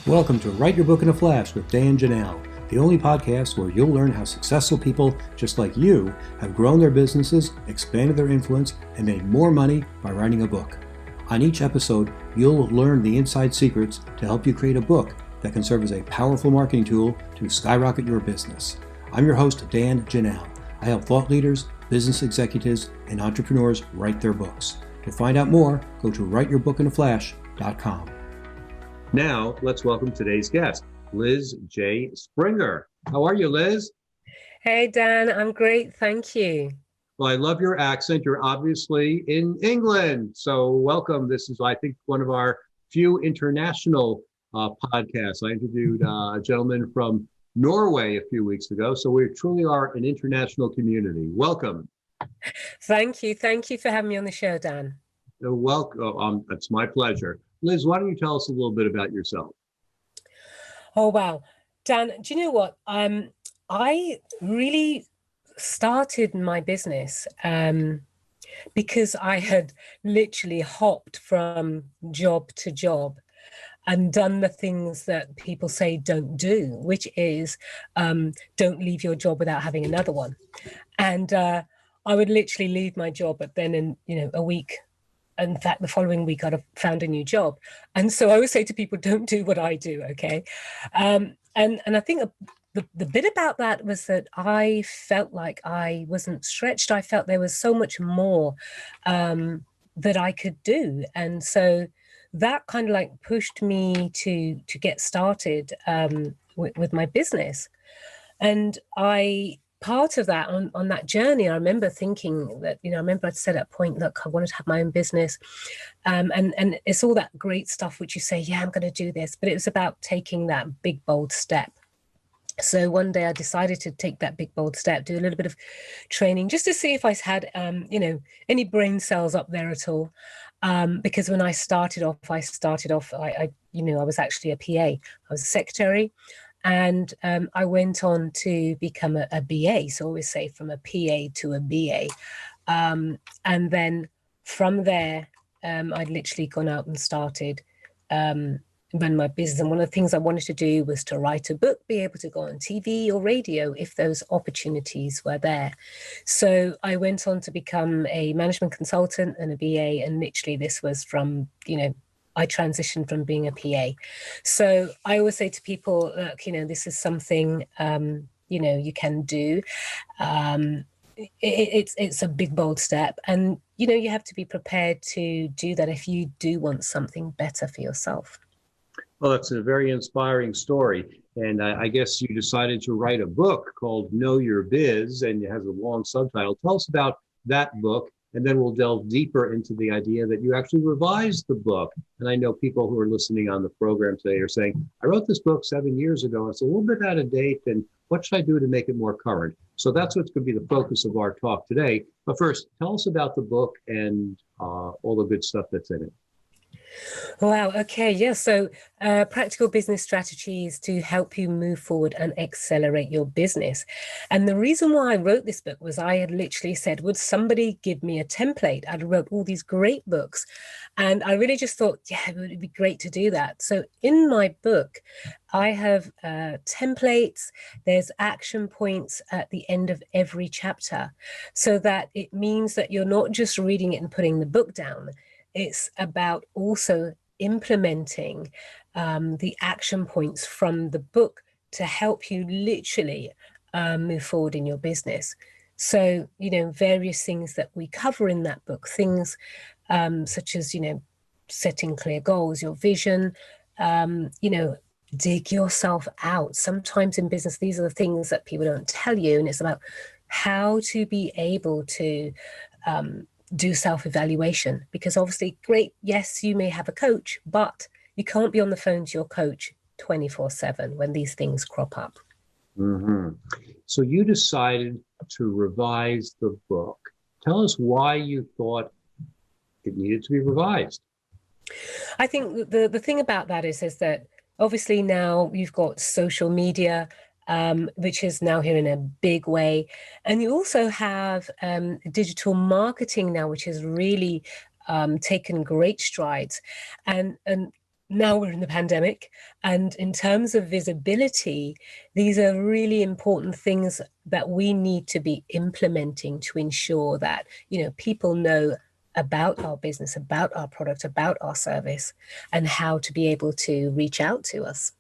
Welcome to Write Your Book in a Flash with Dan Janal, the only podcast where you'll learn how successful people just like you have grown their businesses, expanded their influence, and made more money by writing a book. On each episode, you'll learn the inside secrets to help you create a book that can serve as a powerful marketing tool to skyrocket your business. I'm your host, Dan Janal. I help thought leaders, business executives, and entrepreneurs write their books. To find out more, go to writeyourbookinaflash.com. Now, let's welcome today's guest, Liz J. Springer. How are you, Liz? Hey, Dan. I'm great. Thank you. Well, I love your accent. You're obviously in England. So welcome. This is, I think, one of our few international podcasts. I interviewed a gentleman from Norway a few weeks ago. So we truly are an international community. Welcome. Thank you. Thank you for having me on the show, Dan. Welcome. It's my pleasure. Liz, why don't you tell us a little bit about yourself? Oh, wow. Dan, do you know what? I really started my business because I had literally hopped from job to job and done the things that people say don't do, which is don't leave your job without having another one. And I would literally leave my job, but then in a week, in fact, the following week, I'd have found a new job. And so I always say to people, don't do what I do, okay? And I think the bit about that was that I felt like I wasn't stretched. I felt there was so much more that I could do. And so that kind of like pushed me to get started with my business. And part of that on that journey, I remember thinking that, I remember I'd said at a point, look, I wanted to have my own business. And it's all that great stuff, which you say, yeah, I'm going to do this. But it was about taking that big, bold step. So one day I decided to take that big, bold step, do a little bit of training just to see if I had, any brain cells up there at all. Because when I started off, I was actually a PA. I was a secretary. And I went on to become a BA. So I always say from a PA to a BA. And then from there, I'd literally gone out and started run my business. And one of the things I wanted to do was to write a book, be able to go on TV or radio if those opportunities were there. So I went on to become a management consultant and a BA. And literally this was from, I transitioned from being a PA. So I always say to people, look, this is something, you can do. It's a big, bold step. And, you have to be prepared to do that if you do want something better for yourself. Well, that's a very inspiring story. And I guess you decided to write a book called Know Your Biz, and it has a long subtitle. Tell us about that book. And then we'll delve deeper into the idea that you actually revised the book. And I know people who are listening on the program today are saying, I wrote this book 7 years ago. It's a little bit out of date. And what should I do to make it more current? So that's what's going to be the focus of our talk today. But first, tell us about the book and all the good stuff that's in it. Wow. Okay. Yeah. So practical business strategies to help you move forward and accelerate your business. And the reason why I wrote this book was I had literally said, would somebody give me a template? I'd wrote all these great books. And I really just thought, yeah, it would be great to do that. So in my book, I have templates. There's action points at the end of every chapter so that it means that you're not just reading it and putting the book down. It's about also implementing the action points from the book to help you literally move forward in your business. So, various things that we cover in that book, things such as, setting clear goals, your vision, dig yourself out. Sometimes in business, these are the things that people don't tell you. And it's about how to be able to do self-evaluation, because obviously, great, yes, you may have a coach, but you can't be on the phone to your coach 24/7 when these things crop up. Mm-hmm. So you decided to revise the book. Tell us why you thought it needed to be revised. I think the thing about that is that obviously now you've got social media, which is now here in a big way. And you also have digital marketing now, which has really taken great strides. And now we're in the pandemic, and in terms of visibility, these are really important things that we need to be implementing to ensure that, people know about our business, about our product, about our service, and how to be able to reach out to us.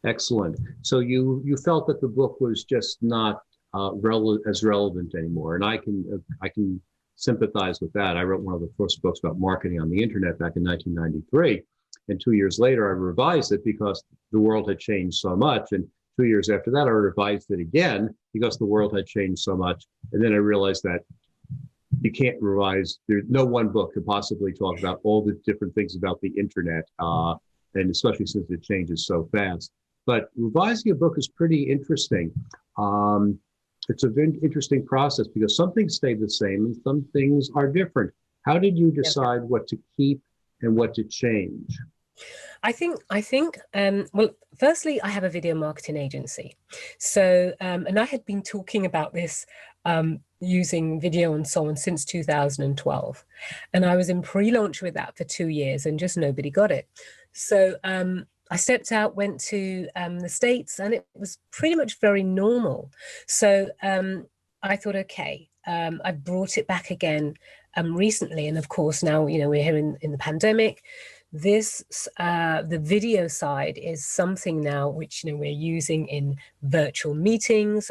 Excellent. So you felt that the book was just not relevant anymore, and I can sympathize with that. I wrote one of the first books about marketing on the internet back in 1993, and 2 years later I revised it because the world had changed so much. And 2 years after that, I revised it again because the world had changed so much. And then I realized that you can't revise. There's no one book could possibly talk about all the different things about the internet, and especially since it changes so fast. But revising a book is pretty interesting. It's a very interesting process because some things stay the same and some things are different. How did you decide what to keep and what to change? I think, well, firstly, I have a video marketing agency. So, and I had been talking about this using video and so on since 2012. And I was in pre-launch with that for 2 years and just nobody got it. So I stepped out, went to the States, and it was pretty much very normal. So I thought, okay, I brought it back again recently. And of course, now, we're here in the pandemic. This, the video side is something now which, we're using in virtual meetings.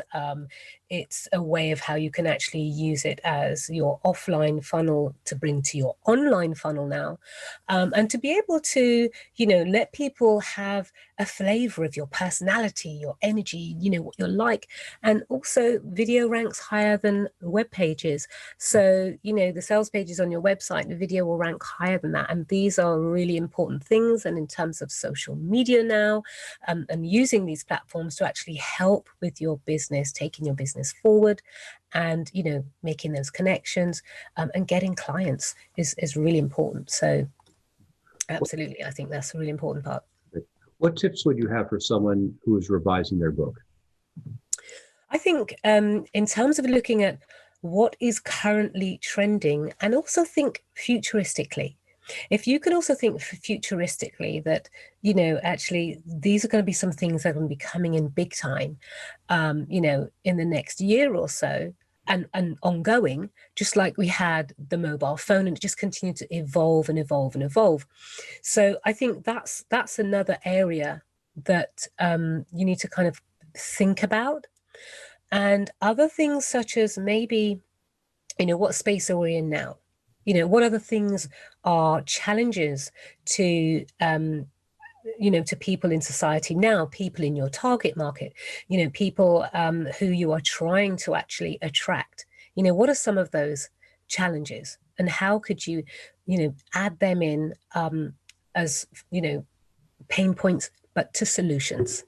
It's a way of how you can actually use it as your offline funnel to bring to your online funnel now. And to be able to, let people have a flavor of your personality, your energy, what you're like. And also video ranks higher than web pages. So, the sales pages on your website, the video will rank higher than that. And these are really important things. And in terms of social media now, and using these platforms to actually help with your business, taking your business forward and, making those connections and getting clients is really important. So absolutely, I think that's a really important part. What tips would you have for someone who is revising their book? I think in terms of looking at what is currently trending and also think futuristically. If you can also think futuristically that, actually, these are going to be some things that are going to be coming in big time, in the next year or so and ongoing, just like we had the mobile phone and it just continued to evolve and evolve and evolve. So I think that's another area that you need to kind of think about. And other things such as maybe, what space are we in now? What other things are challenges to, to people in society now, people in your target market, people who you are trying to actually attract? What are some of those challenges and how could you, add them in as, pain points, but to solutions?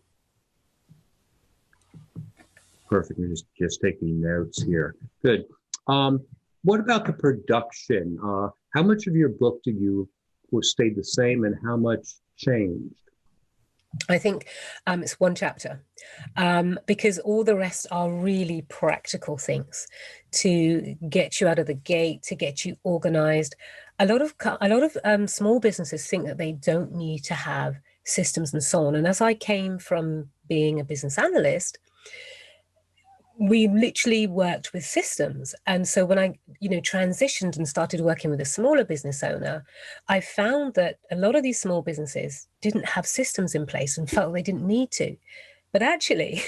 Perfect. We're just taking notes here. Good. What about the production? How much of your book stayed the same and how much changed? I think it's one chapter because all the rest are really practical things to get you out of the gate, to get you organized. A lot of small businesses think that they don't need to have systems and so on. And as I came from being a business analyst, we literally worked with systems. And so when I, transitioned and started working with a smaller business owner, I found that a lot of these small businesses didn't have systems in place and felt they didn't need to. But actually,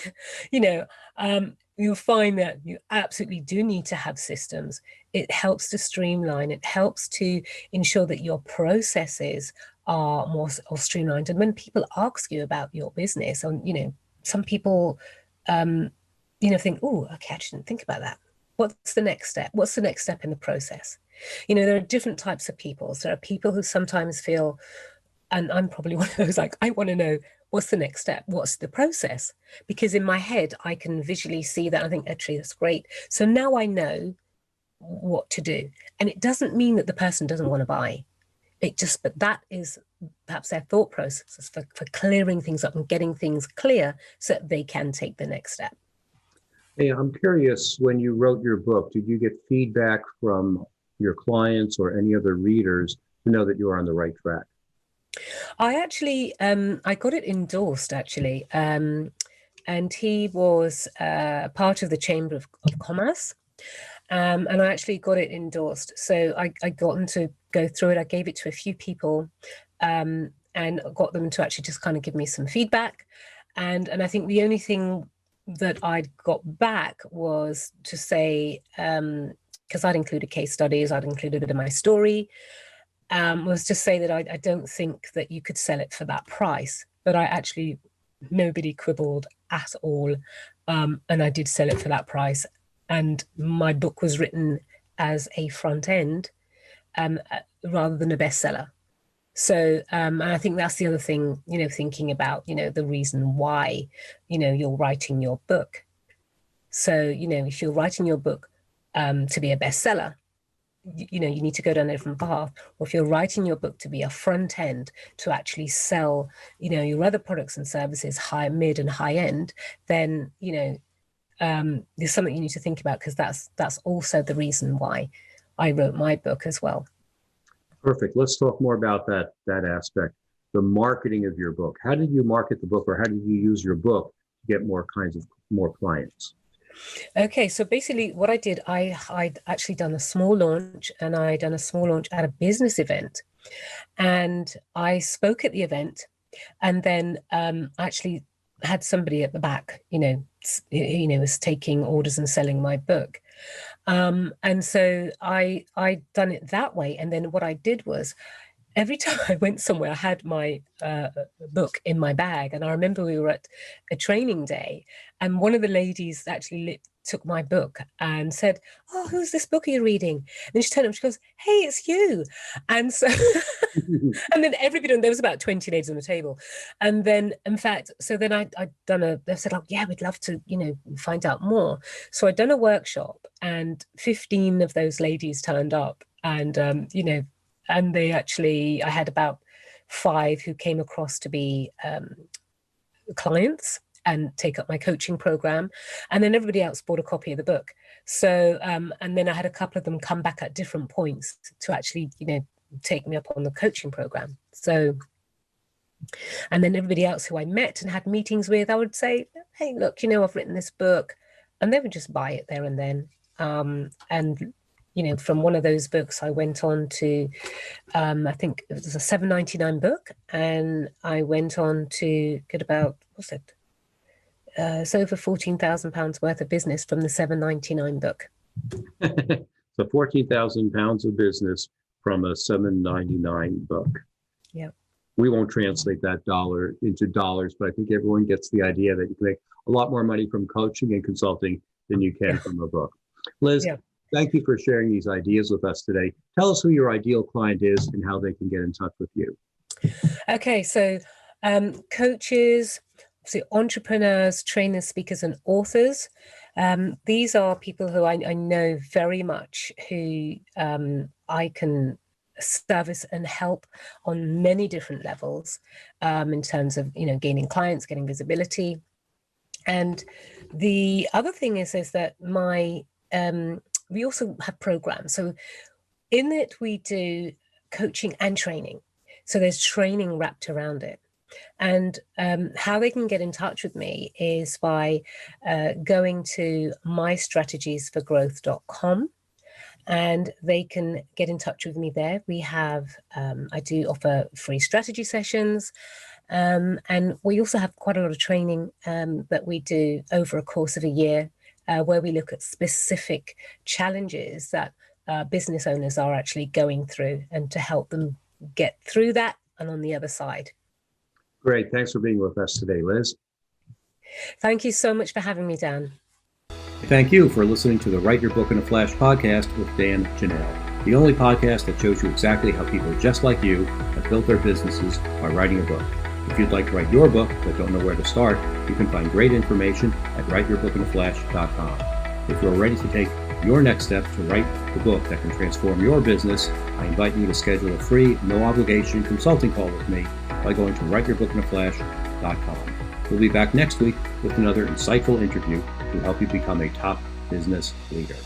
you'll find that you absolutely do need to have systems. It helps to streamline. It helps to ensure that your processes are more streamlined. And when people ask you about your business, and, some people, think, oh, okay, I didn't think about that. What's the next step? What's the next step in the process? There are different types of people. So there are people who sometimes feel, and I'm probably one of those, like, I want to know what's the next step? What's the process? Because in my head, I can visually see that. I think, actually, that's great. So now I know what to do. And it doesn't mean that the person doesn't want to buy. But that is perhaps their thought process for clearing things up and getting things clear so that they can take the next step. Hey, I'm curious, when you wrote your book, did you get feedback from your clients or any other readers to know that you are on the right track? I actually, I got it endorsed actually. And he was part of the Chamber of Commerce. And I actually got it endorsed. So I got them to go through it. I gave it to a few people and got them to actually just kind of give me some feedback. And I think the only thing that I got back was to say, because I'd included case studies, I'd included it in my story, was to say that I don't think that you could sell it for that price. But I actually, nobody quibbled at all. And I did sell it for that price. And my book was written as a front end rather than a bestseller. So, and I think that's the other thing, thinking about, the reason why, you're writing your book. So, if you're writing your book to be a bestseller, you need to go down a different path. Or if you're writing your book to be a front end to actually sell, your other products and services, high, mid and high end, then, there's something you need to think about, because that's also the reason why I wrote my book as well. Perfect. Let's talk more about that aspect, the marketing of your book. How did you market the book, or how did you use your book to get more clients? Okay, so basically what I did, I'd actually done a small launch, and I'd done a small launch at a business event, and I spoke at the event, and then actually had somebody at the back, was taking orders and selling my book. And so I done it that way. And then what I did was, every time I went somewhere, I had my book in my bag. And I remember we were at a training day, and one of the ladies actually took my book and said, "Oh, who's this book are you reading?" And then she turned up, she goes, "Hey, it's you." And so, and then everybody, there was about 20 ladies on the table. And then, in fact, so then I said, "Oh, yeah, we'd love to, find out more." So I'd done a workshop, and 15 of those ladies turned up, and, and they actually, I had about 5 who came across to be clients and take up my coaching program. And then everybody else bought a copy of the book. So, and then I had a couple of them come back at different points to actually, take me up on the coaching program. So, and then everybody else who I met and had meetings with, I would say, "Hey, look, I've written this book," and they would just buy it there and then. And from one of those books, I went on to, I think it was a $7.99 book, and I went on to get about, it's over £14,000 worth of business from the $7.99 book. So £14,000 of business from a $7.99 book. Yeah. We won't translate that dollar into dollars, but I think everyone gets the idea that you can make a lot more money from coaching and consulting than you can from a book. Liz, thank you for sharing these ideas with us today. Tell us who your ideal client is and how they can get in touch with you. Okay, so coaches, entrepreneurs, trainers, speakers, and authors. These are people who I know very much, who I can service and help on many different levels in terms of, gaining clients, getting visibility. And the other thing is that we also have programs. So in it, we do coaching and training. So there's training wrapped around it. And how they can get in touch with me is by going to mystrategiesforgrowth.com, and they can get in touch with me there. We have, I do offer free strategy sessions, and we also have quite a lot of training that we do over a course of a year, where we look at specific challenges that business owners are actually going through, and to help them get through that and on the other side. Great. Thanks for being with us today, Liz. Thank you so much for having me, Dan. Thank you for listening to the Write Your Book in a Flash podcast with Dan Janal, the only podcast that shows you exactly how people just like you have built their businesses by writing a book. If you'd like to write your book but don't know where to start, you can find great information at writeyourbookinaflash.com. If you're ready to take your next step to write the book that can transform your business, I invite you to schedule a free, no-obligation consulting call with me by going to writeyourbookinaflash.com. We'll be back next week with another insightful interview to help you become a top business leader.